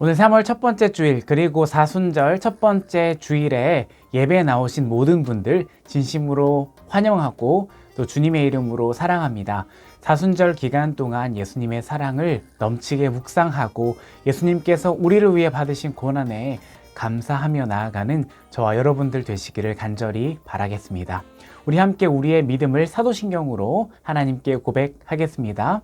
오늘 3월 첫 번째 주일 그리고 사순절 첫 번째 주일에 예배에 나오신 모든 분들 진심으로 환영하고 또 주님의 이름으로 사랑합니다. 사순절 기간 동안 예수님의 사랑을 넘치게 묵상하고 예수님께서 우리를 위해 받으신 고난에 감사하며 나아가는 저와 여러분들 되시기를 간절히 바라겠습니다. 우리 함께 우리의 믿음을 사도신경으로 하나님께 고백하겠습니다.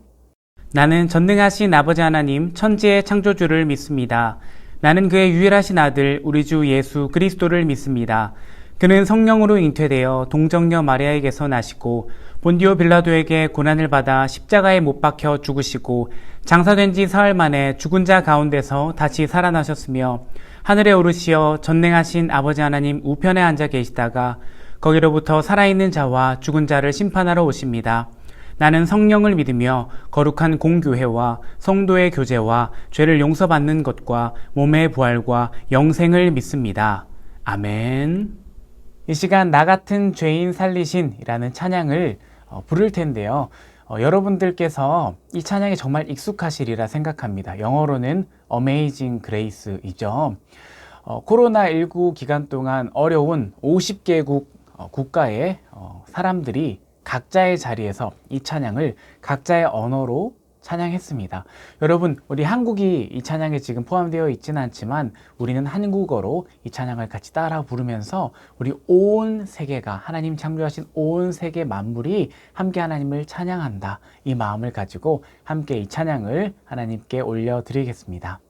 나는 전능하신 아버지 하나님 천지의 창조주를 믿습니다. 나는 그의 유일하신 아들 우리 주 예수 그리스도를 믿습니다. 그는 성령으로 잉태되어 동정녀 마리아에게서 나시고 본디오 빌라도에게 고난을 받아 십자가에 못 박혀 죽으시고 장사된 지 사흘 만에 죽은 자 가운데서 다시 살아나셨으며 하늘에 오르시어 전능하신 아버지 하나님 우편에 앉아 계시다가 거기로부터 살아있는 자와 죽은 자를 심판하러 오십니다. 나는 성령을 믿으며 거룩한 공교회와 성도의 교제와 죄를 용서받는 것과 몸의 부활과 영생을 믿습니다. 아멘. 이 시간 나 같은 죄인 살리신이라는 찬양을 부를 텐데요. 여러분들께서 이 찬양이 정말 익숙하시리라 생각합니다. 영어로는 Amazing Grace이죠. 코로나19 기간 동안 어려운 50개국 국가의 사람들이 각자의 자리에서 이 찬양을 각자의 언어로 찬양했습니다. 여러분, 우리 한국이 이 찬양에 지금 포함되어 있지는 않지만 우리는 한국어로 이 찬양을 같이 따라 부르면서 우리 온 세계가 하나님 창조하신 온 세계 만물이 함께 하나님을 찬양한다. 이 마음을 가지고 함께 이 찬양을 하나님께 올려드리겠습니다.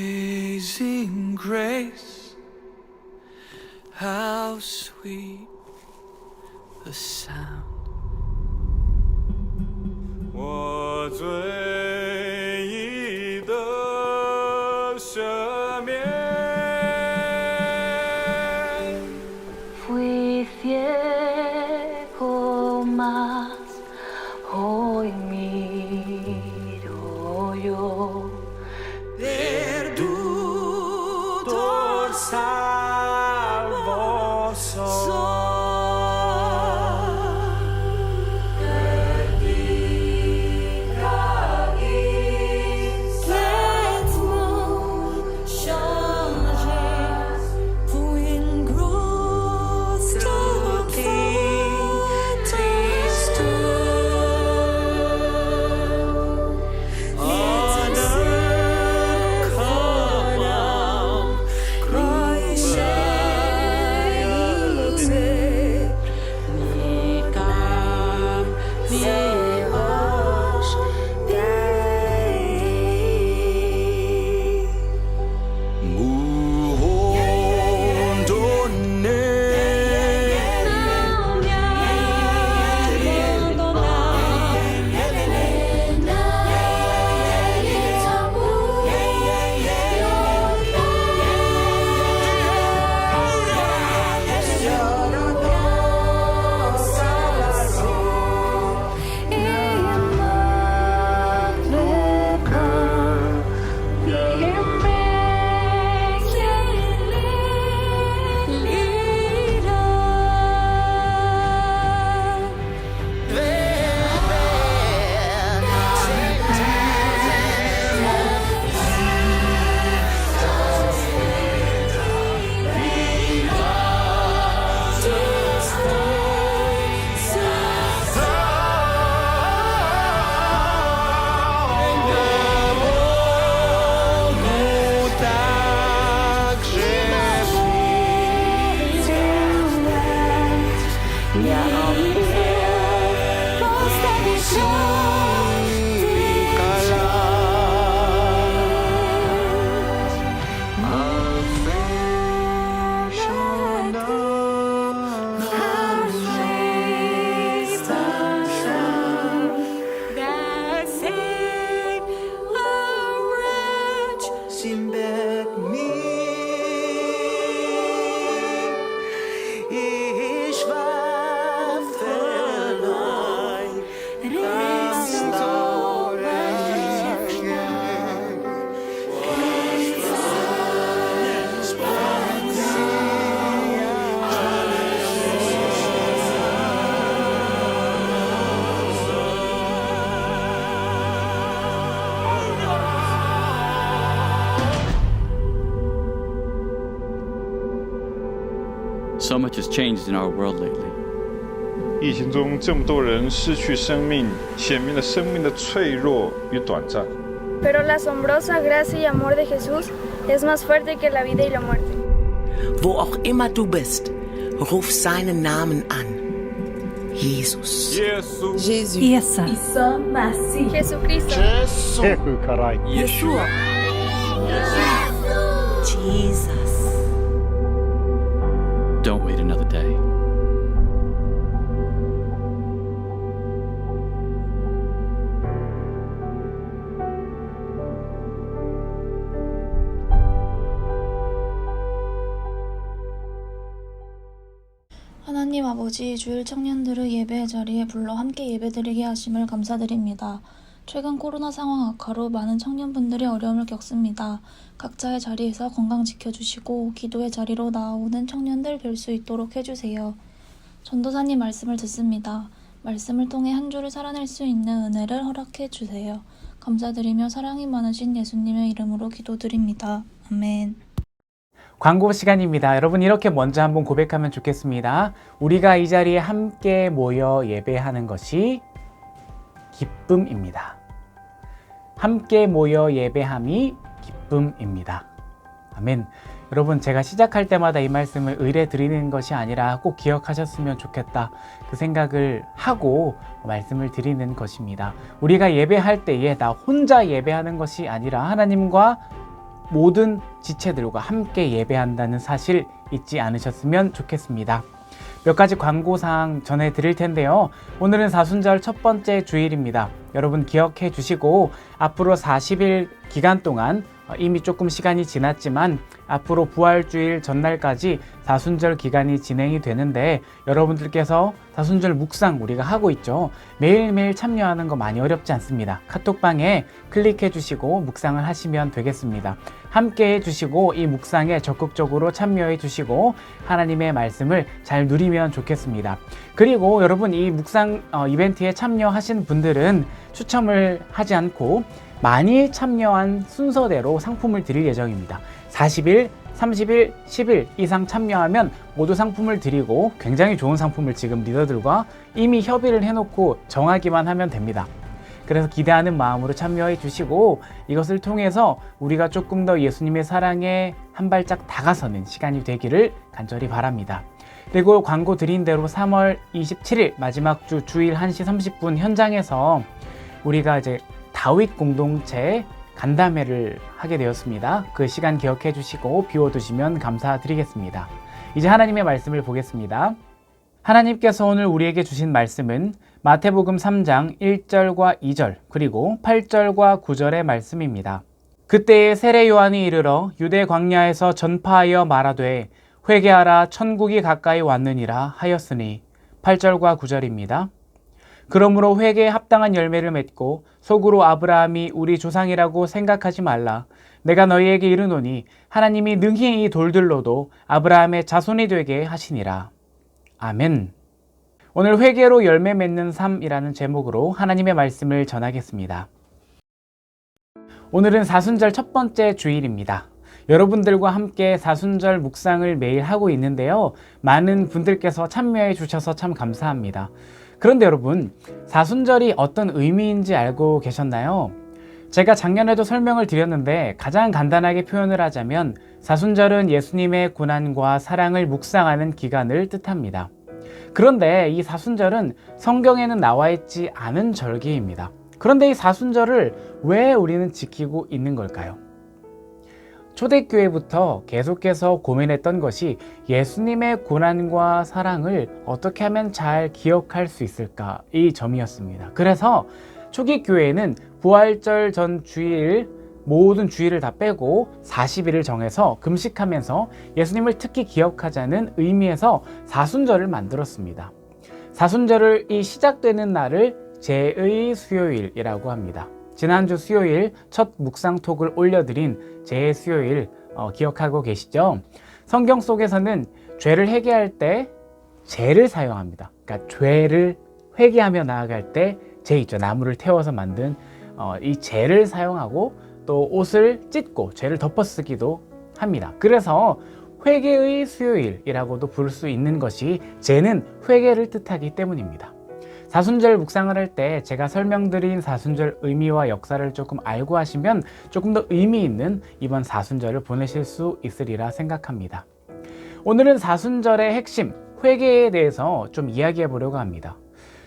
Amazing grace, how sweet the sound. 我罪已得赦免。 Fui ciego, mas hoy miro yo. Perdutor salvo soy. So much has changed in our world lately. 疫情中这么多人失去生命，显明了生命的脆弱与短暂。 Pero la asombrosa gracia y amor de Jesús es más fuerte que la vida y la muerte. Wo auch immer du bist, ruf seinen Namen an. Jesus. 예수 Jesucristo. 예수아 Jesus. Don't wait another day. 하나님 아버지, 주일 청년들을 예배의 자리에 불러 함께 예배드리게 하심을 감사드립니다. 최근 코로나 상황 악화로 많은 청년분들이 어려움을 겪습니다. 각자의 자리에서 건강 지켜주시고 기도의 자리로 나아오는 청년들 뵐 수 있도록 해주세요. 전도사님 말씀을 듣습니다. 말씀을 통해 한 주를 살아낼 수 있는 은혜를 허락해 주세요. 감사드리며 사랑이 많으신 예수님의 이름으로 기도드립니다. 아멘. 광고 시간입니다. 여러분 이렇게 먼저 한번 고백하면 좋겠습니다. 우리가 이 자리에 함께 모여 예배하는 것이 기쁨입니다. 함께 모여 예배함이 기쁨입니다. 아멘. 여러분 제가 시작할 때마다 이 말씀을 의뢰 드리는 것이 아니라 꼭 기억하셨으면 좋겠다 그 생각을 하고 말씀을 드리는 것입니다. 우리가 예배할 때에 나 혼자 예배하는 것이 아니라 하나님과 모든 지체들과 함께 예배한다는 사실 잊지 않으셨으면 좋겠습니다. 몇 가지 광고사항 전해드릴 텐데요. 오늘은 사순절 첫 번째 주일입니다. 여러분 기억해 주시고 앞으로 40일 기간 동안 이미 조금 시간이 지났지만 앞으로 부활주일 전날까지 사순절 기간이 진행이 되는데 여러분들께서 사순절 묵상 우리가 하고 있죠. 매일매일 참여하는 거 많이 어렵지 않습니다. 카톡방에 클릭해 주시고 묵상을 하시면 되겠습니다. 함께 해주시고 이 묵상에 적극적으로 참여해 주시고 하나님의 말씀을 잘 누리면 좋겠습니다. 그리고 여러분 이 묵상 이벤트에 참여하신 분들은 추첨을 하지 않고 많이 참여한 순서대로 상품을 드릴 예정입니다. 40일, 30일, 10일 이상 참여하면 모두 상품을 드리고 굉장히 좋은 상품을 지금 리더들과 이미 협의를 해놓고 정하기만 하면 됩니다. 그래서 기대하는 마음으로 참여해 주시고 이것을 통해서 우리가 조금 더 예수님의 사랑에 한 발짝 다가서는 시간이 되기를 간절히 바랍니다. 그리고 광고 드린 대로 3월 27일 마지막 주 주일 1시 30분 현장에서 우리가 이제 다윗 공동체 간담회를 하게 되었습니다. 그 시간 기억해 주시고 비워두시면 감사드리겠습니다. 이제 하나님의 말씀을 보겠습니다. 하나님께서 오늘 우리에게 주신 말씀은 마태복음 3장 1절과 2절 그리고 8절과 9절의 말씀입니다. 그때에 세례 요한이 이르러 유대 광야에서 전파하여 말하되 회개하라 천국이 가까이 왔느니라 하였으니 8절과 9절입니다. 그러므로 회개에 합당한 열매를 맺고 속으로 아브라함이 우리 조상이라고 생각하지 말라. 내가 너희에게 이르노니 하나님이 능히 이 돌들로도 아브라함의 자손이 되게 하시니라. 아멘. 오늘 회개로 열매 맺는 삶이라는 제목으로 하나님의 말씀을 전하겠습니다. 오늘은 사순절 첫 번째 주일입니다. 여러분들과 함께 사순절 묵상을 매일 하고 있는데요. 많은 분들께서 참여해 주셔서 참 감사합니다. 그런데 여러분, 사순절이 어떤 의미인지 알고 계셨나요? 제가 작년에도 설명을 드렸는데 가장 간단하게 표현을 하자면 사순절은 예수님의 고난과 사랑을 묵상하는 기간을 뜻합니다. 그런데 이 사순절은 성경에는 나와 있지 않은 절기입니다. 그런데 이 사순절을 왜 우리는 지키고 있는 걸까요? 초대교회부터 계속해서 고민했던 것이 예수님의 고난과 사랑을 어떻게 하면 잘 기억할 수 있을까 이 점이었습니다. 그래서 초기 교회는 부활절 전 주일 모든 주일을 다 빼고 40일을 정해서 금식하면서 예수님을 특히 기억하자는 의미에서 사순절을 만들었습니다. 사순절을 이 시작되는 날을 제의 수요일이라고 합니다. 지난주 수요일 첫 묵상톡을 올려드린 제의 수요일 기억하고 계시죠? 성경 속에서는 죄를 회개할 때 제를 사용합니다. 그러니까 죄를 회개하며 나아갈 때 제 있죠. 나무를 태워서 만든 이 제를 사용하고 또 옷을 찢고 죄를 덮어쓰기도 합니다. 그래서 회개의 수요일이라고도 부를 수 있는 것이 죄는 회개를 뜻하기 때문입니다. 사순절 묵상을 할 때 제가 설명드린 사순절 의미와 역사를 조금 알고 하시면 조금 더 의미 있는 이번 사순절을 보내실 수 있으리라 생각합니다. 오늘은 사순절의 핵심, 회개에 대해서 좀 이야기해 보려고 합니다.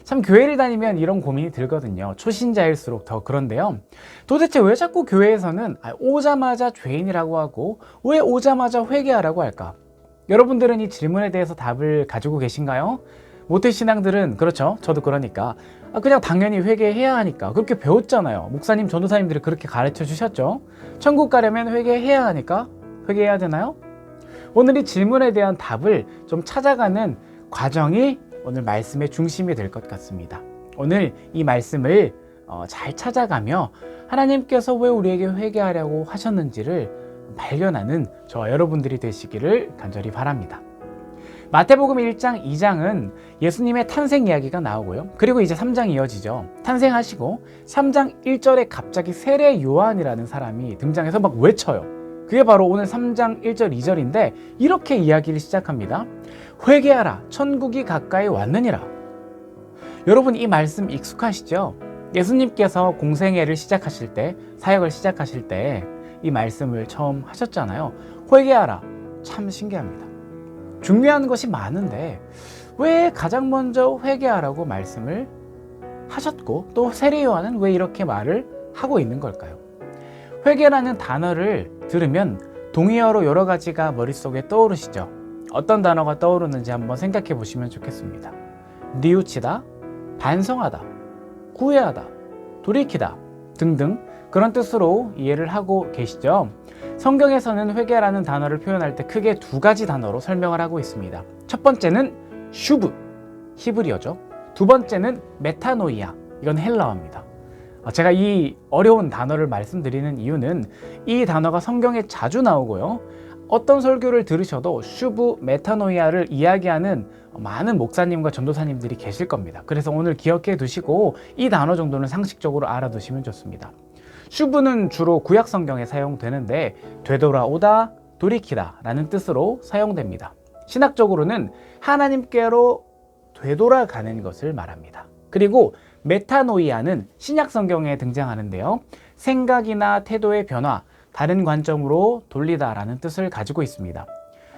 참 교회를 다니면 이런 고민이 들거든요. 초신자일수록 더 그런데요. 도대체 왜 자꾸 교회에서는 오자마자 죄인이라고 하고 왜 오자마자 회개하라고 할까? 여러분들은 이 질문에 대해서 답을 가지고 계신가요? 모태신앙들은 그렇죠. 저도 그러니까 그냥 당연히 회개해야 하니까 그렇게 배웠잖아요. 목사님, 전도사님들이 그렇게 가르쳐 주셨죠. 천국 가려면 회개해야 하니까 회개해야 되나요? 오늘 이 질문에 대한 답을 좀 찾아가는 과정이 오늘 말씀의 중심이 될 것 같습니다. 오늘 이 말씀을 잘 찾아가며 하나님께서 왜 우리에게 회개하려고 하셨는지를 발견하는 저와 여러분들이 되시기를 간절히 바랍니다. 마태복음 1장, 2장은 예수님의 탄생 이야기가 나오고요. 그리고 이제 3장 이어지죠. 탄생하시고 3장 1절에 갑자기 세례 요한이라는 사람이 등장해서 막 외쳐요. 그게 바로 오늘 3장 1절, 2절인데 이렇게 이야기를 시작합니다. 회개하라, 천국이 가까이 왔느니라. 여러분 이 말씀 익숙하시죠? 예수님께서 공생애를 시작하실 때, 사역을 시작하실 때 이 말씀을 처음 하셨잖아요. 회개하라. 참 신기합니다. 중요한 것이 많은데 왜 가장 먼저 회개하라고 말씀을 하셨고 또 세례 요한은 왜 이렇게 말을 하고 있는 걸까요? 회개라는 단어를 들으면 동의어로 여러 가지가 머릿속에 떠오르시죠? 어떤 단어가 떠오르는지 한번 생각해 보시면 좋겠습니다. 뉘우치다, 반성하다, 구애하다, 돌이키다 등등 그런 뜻으로 이해를 하고 계시죠? 성경에서는 회개라는 단어를 표현할 때 크게 두 가지 단어로 설명을 하고 있습니다. 첫 번째는 슈브, 히브리어죠. 두 번째는 메타노이아, 이건 헬라어입니다. 제가 이 어려운 단어를 말씀드리는 이유는 이 단어가 성경에 자주 나오고요. 어떤 설교를 들으셔도 슈브, 메타노이아를 이야기하는 많은 목사님과 전도사님들이 계실 겁니다. 그래서 오늘 기억해 두시고 이 단어 정도는 상식적으로 알아두시면 좋습니다. 슈브는 주로 구약 성경에 사용되는데 되돌아오다, 돌이키다 라는 뜻으로 사용됩니다. 신학적으로는 하나님께로 되돌아가는 것을 말합니다. 그리고 메타노이아는 신약 성경에 등장하는데요. 생각이나 태도의 변화, 다른 관점으로 돌리다 라는 뜻을 가지고 있습니다.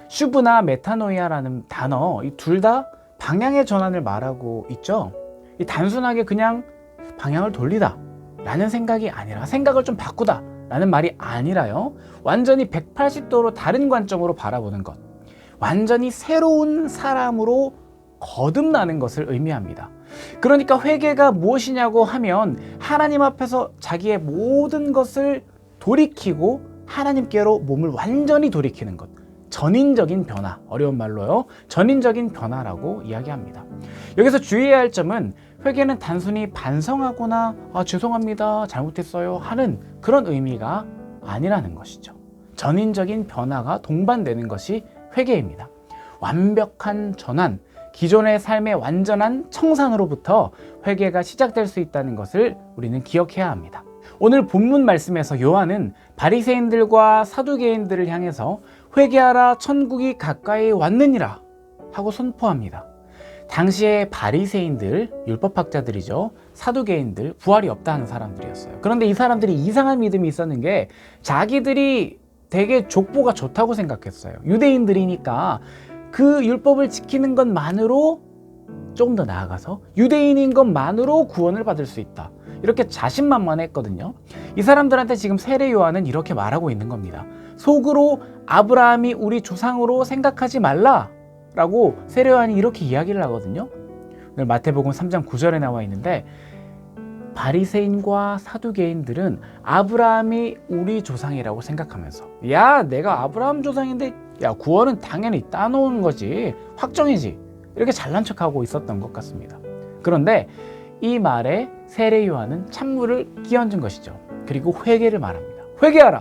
슈브나 메타노이아라는 단어, 이 둘 다 방향의 전환을 말하고 있죠. 이 단순하게 그냥 방향을 돌리다 라는 생각이 아니라 생각을 좀 바꾸다 라는 말이 아니라요. 완전히 180도로 다른 관점으로 바라보는 것. 완전히 새로운 사람으로 거듭나는 것을 의미합니다. 그러니까 회개가 무엇이냐고 하면 하나님 앞에서 자기의 모든 것을 돌이키고 하나님께로 몸을 완전히 돌이키는 것. 전인적인 변화, 어려운 말로요. 전인적인 변화라고 이야기합니다. 여기서 주의해야 할 점은 회개는 단순히 반성하거나 죄송합니다, 잘못했어요 하는 그런 의미가 아니라는 것이죠. 전인적인 변화가 동반되는 것이 회개입니다. 완벽한 전환, 기존의 삶의 완전한 청산으로부터 회개가 시작될 수 있다는 것을 우리는 기억해야 합니다. 오늘 본문 말씀에서 요한은 바리새인들과 사두개인들을 향해서 회개하라, 천국이 가까이 왔느니라 하고 선포합니다. 당시에 바리새인들, 율법학자들이죠. 사두개인들, 부활이 없다 하는 사람들이었어요. 그런데 이 사람들이 이상한 믿음이 있었는 게 자기들이 되게 족보가 좋다고 생각했어요. 유대인들이니까 그 율법을 지키는 것만으로 조금 더 나아가서 유대인인 것만으로 구원을 받을 수 있다. 이렇게 자신만만했거든요. 이 사람들한테 지금 세례 요한은 이렇게 말하고 있는 겁니다. 속으로 아브라함이 우리 조상으로 생각하지 말라 라고 세례 요한이 이렇게 이야기를 하거든요. 오늘 마태복음 3장 9절에 나와 있는데 바리새인과 사두개인들은 아브라함이 우리 조상이라고 생각하면서 야, 내가 아브라함 조상인데 야, 구원은 당연히 따놓은 거지, 확정이지, 이렇게 잘난 척하고 있었던 것 같습니다. 그런데 이 말에 세례 요한은 찬물을 끼얹은 것이죠. 그리고 회개를 말합니다. 회개하라.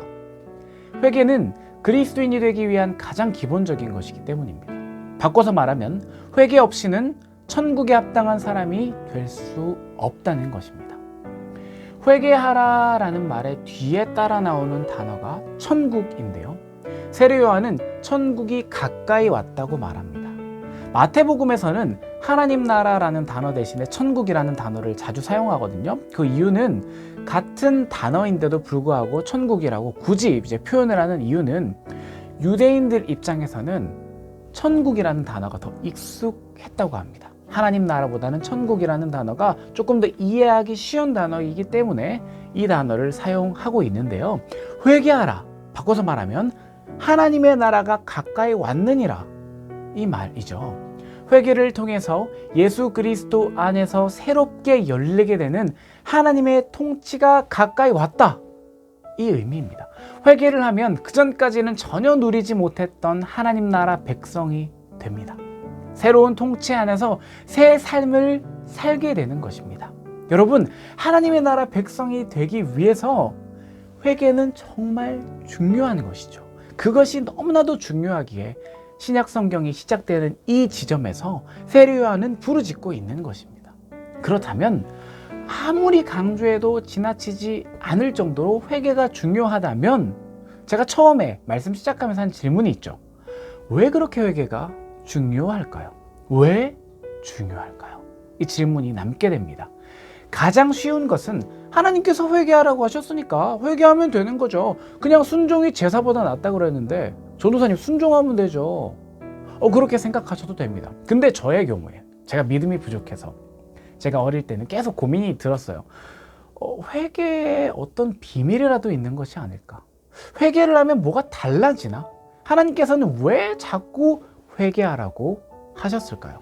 회개는 그리스도인이 되기 위한 가장 기본적인 것이기 때문입니다. 바꿔서 말하면 회개 없이는 천국에 합당한 사람이 될 수 없다는 것입니다. 회개하라 라는 말의 뒤에 따라 나오는 단어가 천국인데요. 세례 요한은 천국이 가까이 왔다고 말합니다. 마태복음에서는 하나님 나라라는 단어 대신에 천국이라는 단어를 자주 사용하거든요. 그 이유는 같은 단어인데도 불구하고 천국이라고 굳이 이제 표현을 하는 이유는 유대인들 입장에서는 천국이라는 단어가 더 익숙했다고 합니다. 하나님 나라보다는 천국이라는 단어가 조금 더 이해하기 쉬운 단어이기 때문에 이 단어를 사용하고 있는데요. 회개하라, 바꿔서 말하면 하나님의 나라가 가까이 왔느니라, 이 말이죠. 회개를 통해서 예수 그리스도 안에서 새롭게 열리게 되는 하나님의 통치가 가까이 왔다, 이 의미입니다. 회개를 하면 그전까지는 전혀 누리지 못했던 하나님 나라 백성이 됩니다. 새로운 통치 안에서 새 삶을 살게 되는 것입니다. 여러분, 하나님의 나라 백성이 되기 위해서 회개는 정말 중요한 것이죠. 그것이 너무나도 중요하기에 신약 성경이 시작되는 이 지점에서 세례 요한은 부르짖고 있는 것입니다. 그렇다면 아무리 강조해도 지나치지 않을 정도로 회개가 중요하다면 제가 처음에 말씀 시작하면서 한 질문이 있죠. 왜 그렇게 회개가 중요할까요? 왜 중요할까요? 이 질문이 남게 됩니다. 가장 쉬운 것은 하나님께서 회개하라고 하셨으니까 회개하면 되는 거죠. 그냥 순종이 제사보다 낫다 그랬는데 전도사님 순종하면 되죠. 그렇게 생각하셔도 됩니다. 근데 저의 경우에 제가 믿음이 부족해서 제가 어릴 때는 계속 고민이 들었어요. 회개에 어떤 비밀이라도 있는 것이 아닐까? 회개를 하면 뭐가 달라지나? 하나님께서는 왜 자꾸 회개하라고 하셨을까요?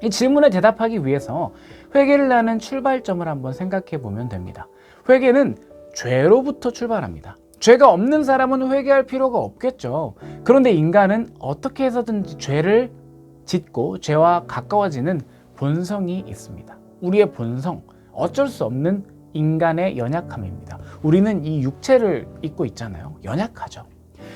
이 질문에 대답하기 위해서 회개를 하는 출발점을 한번 생각해 보면 됩니다. 회개는 죄로부터 출발합니다. 죄가 없는 사람은 회개할 필요가 없겠죠. 그런데 인간은 어떻게 해서든지 죄를 짓고 죄와 가까워지는 본성이 있습니다. 우리의 본성, 어쩔 수 없는 인간의 연약함입니다. 우리는 이 육체를 입고 있잖아요. 연약하죠.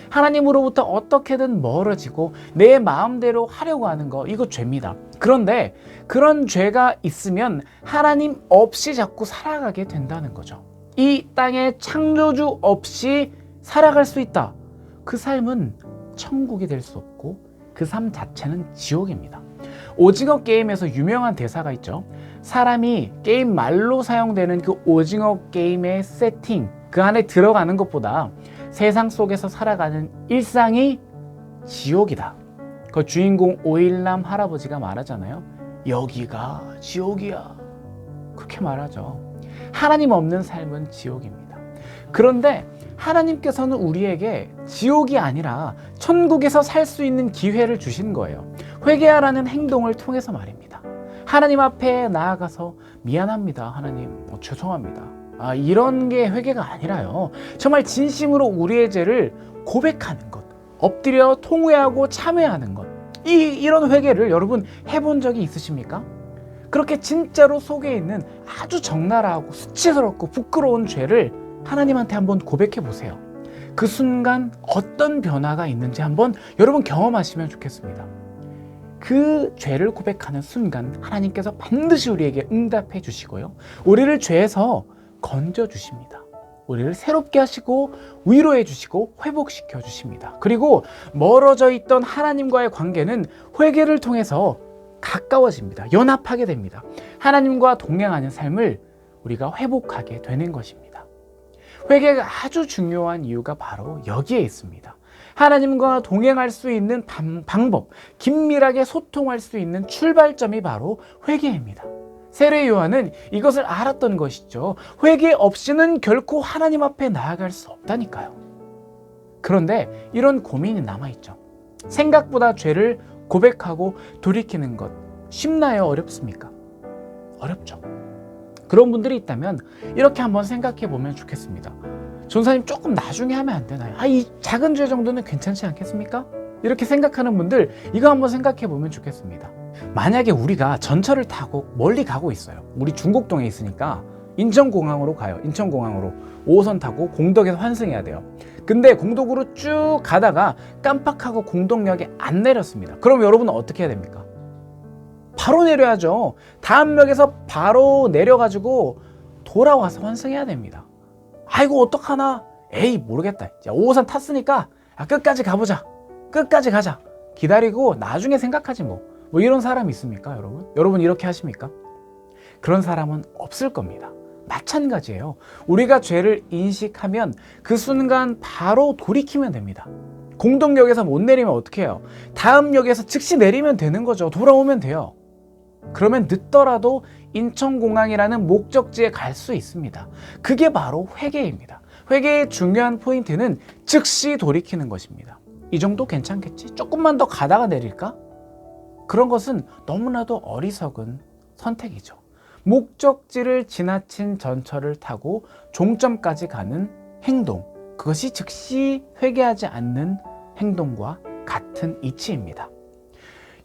하나님으로부터 어떻게든 멀어지고 내 마음대로 하려고 하는 거, 이거 죄입니다. 그런데 그런 죄가 있으면 하나님 없이 자꾸 살아가게 된다는 거죠. 이 땅에 창조주 없이 살아갈 수 있다. 그 삶은 천국이 될 수 없고 그 삶 자체는 지옥입니다. 오징어 게임에서 유명한 대사가 있죠. 사람이 게임 말로 사용되는 그 오징어 게임의 세팅, 그 안에 들어가는 것보다 세상 속에서 살아가는 일상이 지옥이다. 그 주인공 오일남 할아버지가 말하잖아요. 여기가 지옥이야. 그렇게 말하죠. 하나님 없는 삶은 지옥입니다. 그런데 하나님께서는 우리에게 지옥이 아니라 천국에서 살 수 있는 기회를 주신 거예요. 회개하라는 행동을 통해서 말입니다. 하나님 앞에 나아가서 미안합니다. 하나님, 죄송합니다. 이런 게 회개가 아니라요. 정말 진심으로 우리의 죄를 고백하는 것, 엎드려 통회하고 참회하는 것. 이런 회개를 여러분 해본 적이 있으십니까? 그렇게 진짜로 속에 있는 아주 적나라하고 수치스럽고 부끄러운 죄를 하나님한테 한번 고백해 보세요. 그 순간 어떤 변화가 있는지 한번 여러분 경험하시면 좋겠습니다. 그 죄를 고백하는 순간 하나님께서 반드시 우리에게 응답해 주시고요. 우리를 죄에서 건져 주십니다. 우리를 새롭게 하시고 위로해 주시고 회복시켜 주십니다. 그리고 멀어져 있던 하나님과의 관계는 회개를 통해서 가까워집니다. 연합하게 됩니다. 하나님과 동행하는 삶을 우리가 회복하게 되는 것입니다. 회개가 아주 중요한 이유가 바로 여기에 있습니다. 하나님과 동행할 수 있는 방법, 긴밀하게 소통할 수 있는 출발점이 바로 회개입니다. 세례 요한은 이것을 알았던 것이죠. 회개 없이는 결코 하나님 앞에 나아갈 수 없다니까요. 그런데 이런 고민이 남아있죠. 생각보다 죄를 고백하고 돌이키는 것 쉽나요? 어렵습니까? 어렵죠. 그런 분들이 있다면 이렇게 한번 생각해 보면 좋겠습니다. 전사님 조금 나중에 하면 안 되나요? 이 작은 죄 정도는 괜찮지 않겠습니까? 이렇게 생각하는 분들 이거 한번 생각해 보면 좋겠습니다. 만약에 우리가 전철을 타고 멀리 가고 있어요. 우리 중곡동에 있으니까 인천공항으로 가요. 인천공항으로 5호선 타고 공덕에서 환승해야 돼요. 근데 공덕으로 쭉 가다가 깜빡하고 공덕역에 안 내렸습니다. 그럼 여러분은 어떻게 해야 됩니까? 바로 내려야죠. 다음 역에서 바로 내려가지고 돌아와서 환승해야 됩니다. 아이고 어떡하나? 에이 모르겠다. 5호선 탔으니까 끝까지 가보자. 끝까지 가자. 기다리고 나중에 생각하지 뭐 이런 사람이 있습니까, 여러분? 여러분 이렇게 하십니까? 그런 사람은 없을 겁니다. 마찬가지예요. 우리가 죄를 인식하면 그 순간 바로 돌이키면 됩니다. 공동역에서 못 내리면 어떻게 해요? 다음 역에서 즉시 내리면 되는 거죠. 돌아오면 돼요. 그러면 늦더라도 인천공항이라는 목적지에 갈 수 있습니다. 그게 바로 회개입니다. 회개의 중요한 포인트는 즉시 돌이키는 것입니다. 이 정도 괜찮겠지? 조금만 더 가다가 내릴까? 그런 것은 너무나도 어리석은 선택이죠. 목적지를 지나친 전철을 타고 종점까지 가는 행동, 그것이 즉시 회개하지 않는 행동과 같은 이치입니다.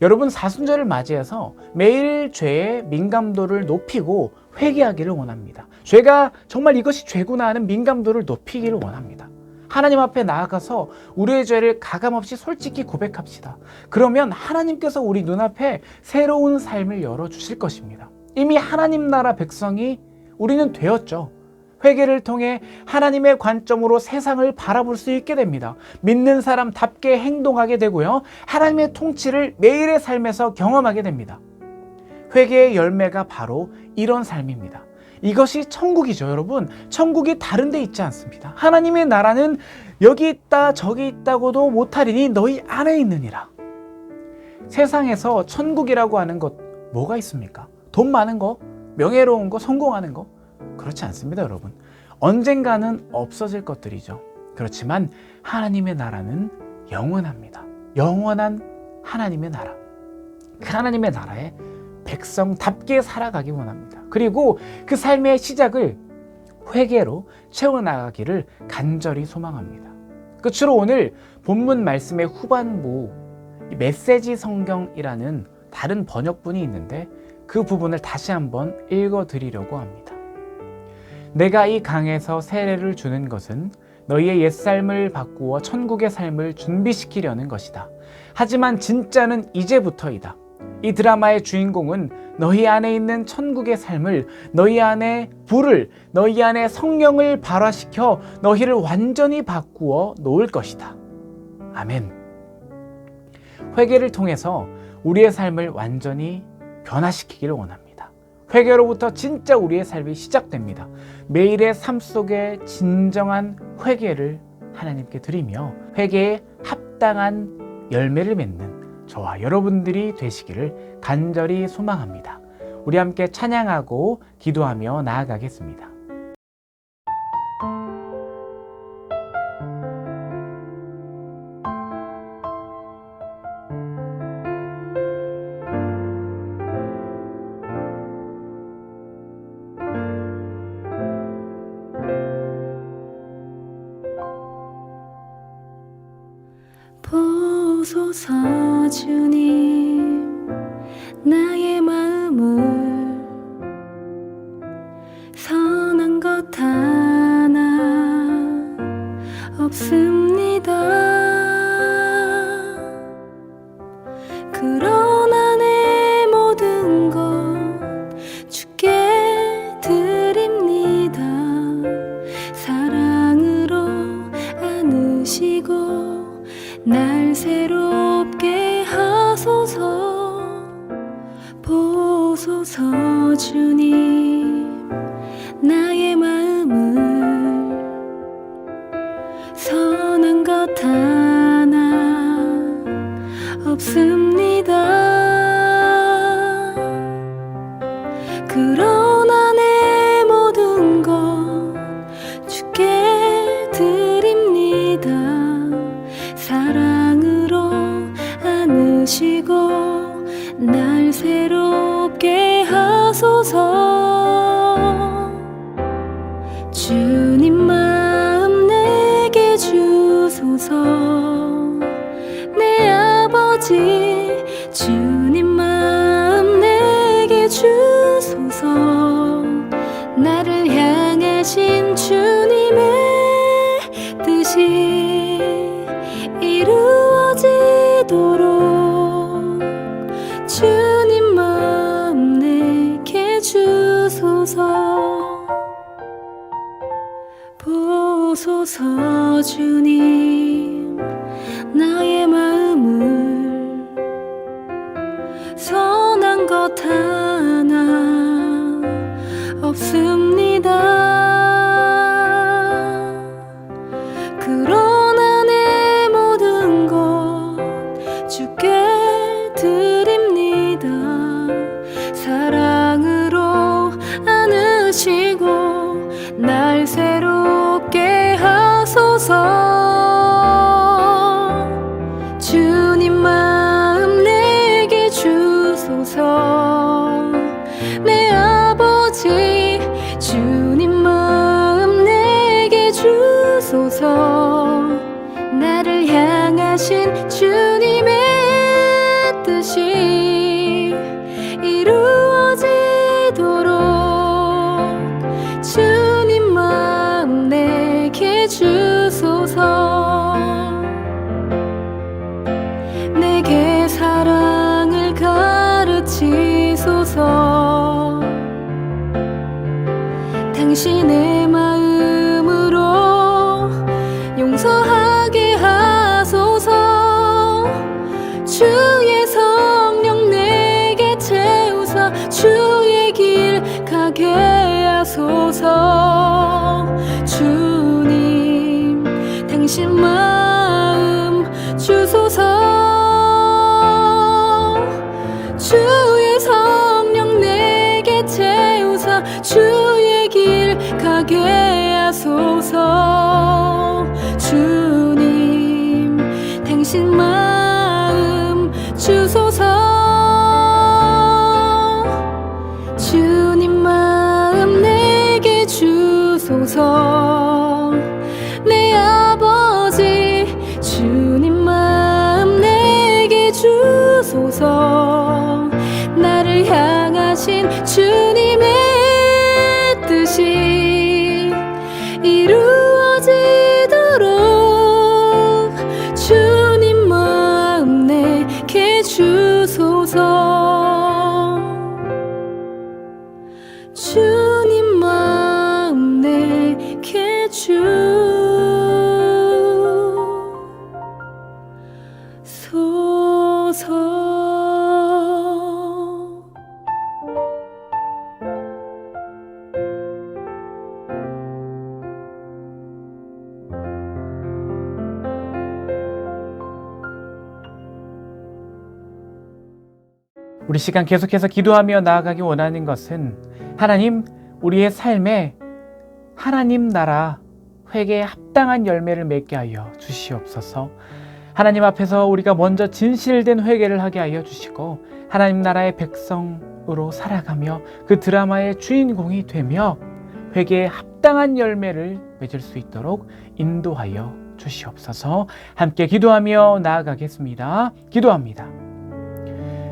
여러분, 사순절을 맞이해서 매일 죄의 민감도를 높이고 회개하기를 원합니다. 죄가 정말 이것이 죄구나 하는 민감도를 높이기를 원합니다. 하나님 앞에 나아가서 우리의 죄를 가감없이 솔직히 고백합시다. 그러면 하나님께서 우리 눈앞에 새로운 삶을 열어주실 것입니다. 이미 하나님 나라 백성이 우리는 되었죠. 회개를 통해 하나님의 관점으로 세상을 바라볼 수 있게 됩니다. 믿는 사람답게 행동하게 되고요. 하나님의 통치를 매일의 삶에서 경험하게 됩니다. 회개의 열매가 바로 이런 삶입니다. 이것이 천국이죠, 여러분. 천국이 다른 데 있지 않습니다. 하나님의 나라는 여기 있다 저기 있다고도 못하리니 너희 안에 있느니라. 세상에서 천국이라고 하는 것 뭐가 있습니까? 돈 많은 거? 명예로운 거? 성공하는 거? 그렇지 않습니다, 여러분. 언젠가는 없어질 것들이죠. 그렇지만 하나님의 나라는 영원합니다. 영원한 하나님의 나라. 그 하나님의 나라에 백성답게 살아가기 원합니다. 그리고 그 삶의 시작을 회개로 채워나가기를 간절히 소망합니다. 끝으로 오늘 본문 말씀의 후반부 메시지 성경이라는 다른 번역본이 있는데 그 부분을 다시 한번 읽어드리려고 합니다. 내가 이 강에서 세례를 주는 것은 너희의 옛삶을 바꾸어 천국의 삶을 준비시키려는 것이다. 하지만 진짜는 이제부터이다. 이 드라마의 주인공은 너희 안에 있는 천국의 삶을, 너희 안에 불을, 너희 안에 성령을 발화시켜 너희를 완전히 바꾸어 놓을 것이다. 아멘. 회개를 통해서 우리의 삶을 완전히 변화시키기를 원합니다. 회개로부터 진짜 우리의 삶이 시작됩니다. 매일의 삶 속에 진정한 회개를 하나님께 드리며 회개에 합당한 열매를 맺는 저와 여러분들이 되시기를 간절히 소망합니다. 우리 함께 찬양하고 기도하며 나아가겠습니다. 보소서 주님, 나의 마음을 선한 것 하나 없습니다. 그러나 내 모든 것 주께 드립니다. 사랑으로 안으시고 날 새롭게 하소서. 보소서 주님, 나의 마음을 선한 것 하나 없습니다. 그러나 내 모든 것 주께 드립니다. 사랑으로 안으시고 날 새롭게 하소서. 주님 마음 내게 주소서. 내 아버지 주님 마음 내게 주소서. 나를 향하신 주님의 뜻이 이루어지도록 주님 마음 내게 주소서. 보소서 주님, 나의 마음을 선한 것 하나 없습니다. 그러나 내 모든 것 주께 드립니다. 사랑으로 안으시고 날 새롭게 하소서. 주님 마음 내게 주소서. 내 아버지 주님 마음 내게 주소서. 나를 향하신 주님의 뜻이 이루어지도록 주님 마음 내게 주소서. 내게 사랑을 가르치소서. 당신의 마음으로 용서하게 하소서. 주의 성령 내게 채우사 주의 길 가게 하소서. 주님 당신 마음 주소서. 주의 성령 내게 채우사 주의 길 가게 하소서. 주님 당신 마음 주소서. 주님 마음 내게 주소서. 내 아버지 주님 마음 내게 주소서. 나를 향하신 주님의 뜻이 이루어지도록 주님 마음 내게 주소서. 주님 마음 내게 주소서. 우리 시간 계속해서 기도하며 나아가기 원하는 것은 하나님, 우리의 삶에 하나님 나라 회개에 합당한 열매를 맺게 하여 주시옵소서. 하나님 앞에서 우리가 먼저 진실된 회개를 하게 하여 주시고 하나님 나라의 백성으로 살아가며 그 드라마의 주인공이 되며 회개에 합당한 열매를 맺을 수 있도록 인도하여 주시옵소서. 함께 기도하며 나아가겠습니다. 기도합니다.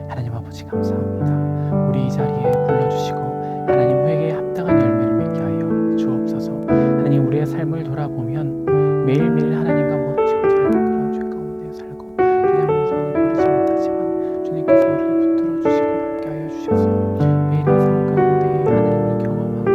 하나님 아버지 감사합니다. 우리 이 자리에 불러주시고 하나님 회개에 합당한 열매를 맺게 하여 주옵소서. 하나님 우리의 삶을 돌아보면 매일매일 하나님과 멀어지고자 하는 그런 죄 가운데 살고 주님 음성을 버리지 못하지만 주님께서 우리를 붙들어 주시고 함께 하여 주셔서 매일의 삶 가운데 하나님을 경험하고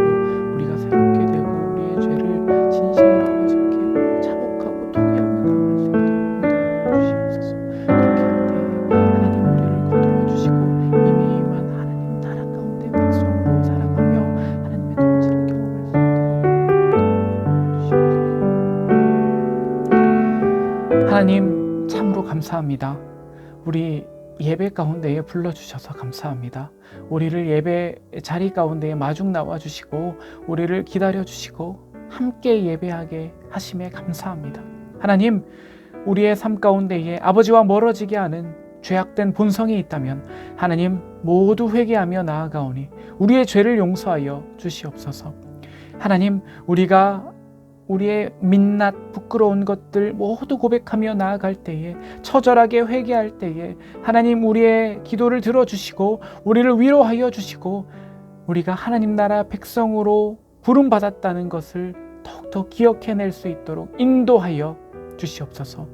우리가 새롭게 되고 우리의 죄를 진심으로 아버지께 자복하고 통회하며 나아갈 수 있도록 인도하여 주시옵소서. 그렇게 할 때 하나님 우리를 거두어 주시고 이미 임한 하나님 나라 가운데 백성으로 살아가며 하나님의 통치를 경험할 수 있도록 주시옵소서. 하나님 참으로 감사합니다. 우리 예배 가운데에 불러주셔서 감사합니다. 우리를 예배 자리 가운데에 마중 나와주시고 우리를 기다려주시고 함께 예배하게 하심에 감사합니다. 하나님, 우리의 삶 가운데에 아버지와 멀어지게 하는 죄악된 본성이 있다면 하나님 모두 회개하며 나아가오니 우리의 죄를 용서하여 주시옵소서. 하나님, 우리가 우리의 민낯 부끄러운 것들 모두 고백하며 나아갈 때에 처절하게 회개할 때에 하나님 우리의 기도를 들어주시고 우리를 위로하여 주시고 우리가 하나님 나라 백성으로 부름받았다는 것을 더욱더 기억해낼 수 있도록 인도하여 주시옵소서.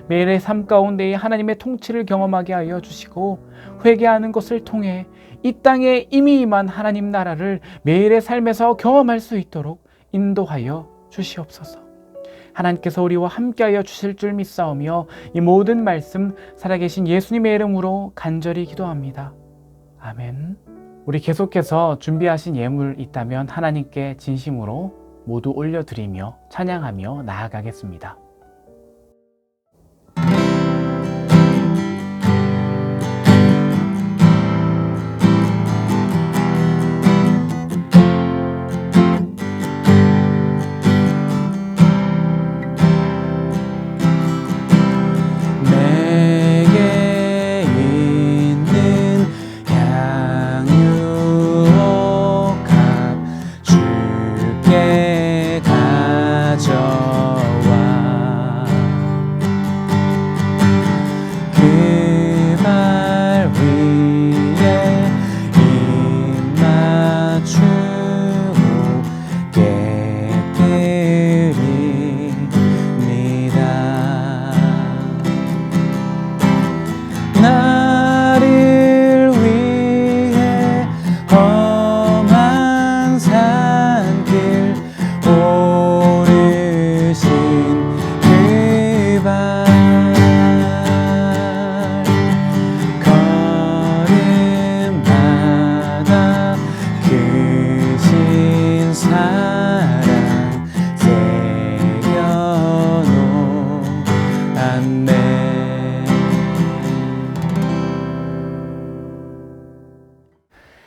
매일의 삶 가운데에 하나님의 통치를 경험하게 하여 주시고 회개하는 것을 통해 이 땅에 이미 임한 하나님 나라를 매일의 삶에서 경험할 수 있도록 인도하여 주시옵소서. 하나님께서 우리와 함께하여 주실 줄 믿사오며 이 모든 말씀 살아계신 예수님의 이름으로 간절히 기도합니다. 아멘. 우리 계속해서 준비하신 예물 있다면 하나님께 진심으로 모두 올려드리며 찬양하며 나아가겠습니다.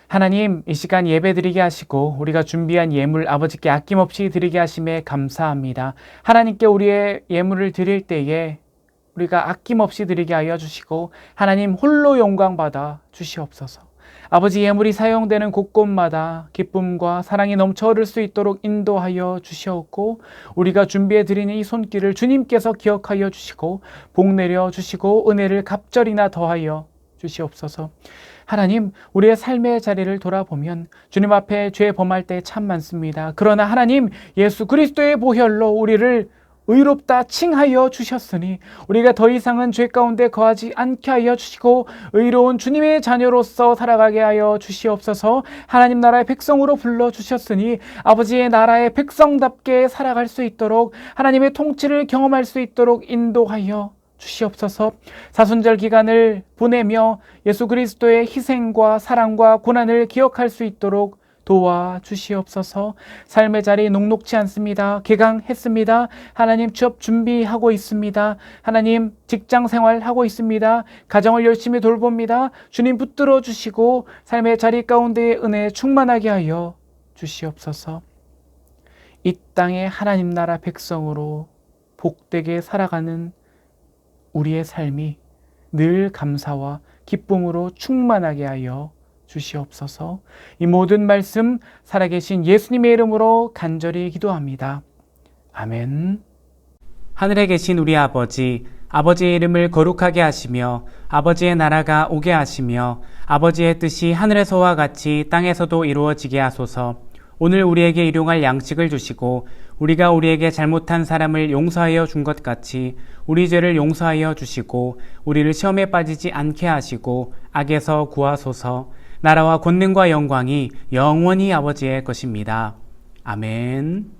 하나님, 이 시간 예배드리게 하시고 우리가 준비한 예물 아버지께 아낌없이 드리게 하심에 감사합니다. 하나님께 우리의 예물을 드릴 때에 우리가 아낌없이 드리게 하여 주시고 하나님 홀로 영광받아 주시옵소서. 아버지, 예물이 사용되는 곳곳마다 기쁨과 사랑이 넘쳐 흐를 수 있도록 인도하여 주시옵고 우리가 준비해 드리는 이 손길을 주님께서 기억하여 주시고 복 내려 주시고 은혜를 갑절이나 더하여 주시옵소서. 하나님, 우리의 삶의 자리를 돌아보면 주님 앞에 죄 범할 때 참 많습니다. 그러나 하나님, 예수 그리스도의 보혈로 우리를 의롭다 칭하여 주셨으니 우리가 더 이상은 죄 가운데 거하지 않게 하여 주시고 의로운 주님의 자녀로서 살아가게 하여 주시옵소서. 하나님 나라의 백성으로 불러주셨으니 아버지의 나라의 백성답게 살아갈 수 있도록 하나님의 통치를 경험할 수 있도록 인도하여 주시옵소서. 사순절 기간을 보내며 예수 그리스도의 희생과 사랑과 고난을 기억할 수 있도록 도와주시옵소서. 삶의 자리 녹록지 않습니다. 개강했습니다. 하나님 취업 준비하고 있습니다. 하나님 직장 생활하고 있습니다. 가정을 열심히 돌봅니다. 주님 붙들어 주시고 삶의 자리 가운데 은혜 충만하게 하여 주시옵소서. 이 땅의 하나님 나라 백성으로 복되게 살아가는 우리의 삶이 늘 감사와 기쁨으로 충만하게 하여 주시옵소서. 이 모든 말씀 살아계신 예수님의 이름으로 간절히 기도합니다. 아멘. 하늘에 계신 우리 아버지, 아버지의 이름을 거룩하게 하시며 아버지의 나라가 오게 하시며 아버지의 뜻이 하늘에서와 같이 땅에서도 이루어지게 하소서. 오늘 우리에게 일용할 양식을 주시고 우리가 우리에게 잘못한 사람을 용서하여 준 것 같이 우리 죄를 용서하여 주시고 우리를 시험에 빠지지 않게 하시고 악에서 구하소서. 나라와 권능과 영광이 영원히 아버지의 것입니다. 아멘.